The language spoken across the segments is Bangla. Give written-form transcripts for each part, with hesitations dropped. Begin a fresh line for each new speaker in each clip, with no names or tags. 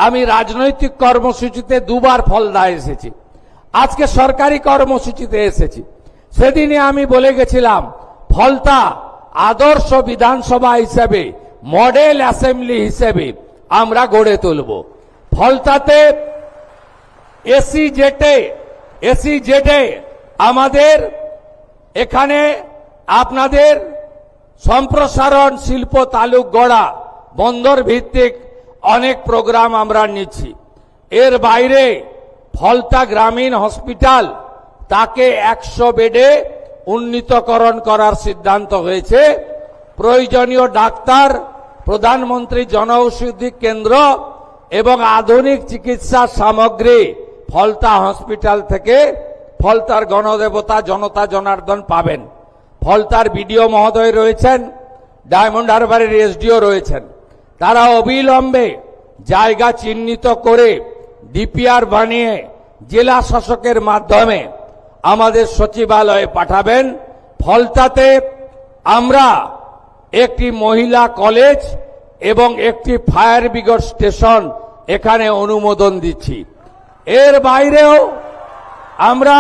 আমি রাজনৈতিক কর্মসূচিতে দুবার ফলদায় এসেছি, আজকে সরকারি কর্মসূচিতে এসেছি। সেদিনে আমি বলে গেছিলাম ফলতা আদর্শ বিধানসভা হিসেবে, মডেল অ্যাসেম্বলি হিসেবে আমরা গড়ে তুলব। ফলতাতে এসি জেটে আমাদের এখানে আপনাদের সম্প্রসারণ, শিল্প তালুক গড়া, বন্দর ভিত্তিক অনেক প্রোগ্রাম আমরা নিচ্ছি। এর বাইরে ফলতা গ্রামীণ হসপিটাল তাকে 100 বেডে উন্নীতকরণ করার সিদ্ধান্ত হয়েছে। প্রয়োজনীয় ডাক্তার, প্রধানমন্ত্রী জনঔষধি কেন্দ্র এবং আধুনিক চিকিৎসা সামগ্রী ফলতা হসপিটাল থেকে ফলতার গণদেবতা জনতা জনার্দন পাবেন। ফলতার বিডিও মহোদয় রয়েছেন, ডায়মন্ড হারবারের এসডিও রয়েছেন। তারা অবিলম্বে জায়গা চিহ্নিত করে ডিপিআর বানিয়ে জেলা শাসকের মাধ্যমে আমাদের সচিবালয়ে পাঠাবেন। ফলতাতে আমরা একটি মহিলা কলেজ এবং একটি ফায়ার ব্রিগেড স্টেশন এখানে অনুমোদন দিচ্ছি। এর বাইরেও আমরা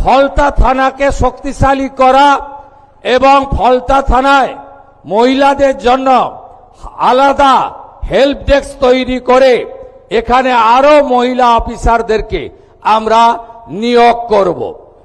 ফলতা থানাকে শক্তিশালী করা এবং ফলতা থানায় মহিলাদের জন্য আলাদা হেল্প ডেস্ক তৈরি করে এখানে আরো মহিলা অফিসারদেরকে আমরা নিয়োগ করব।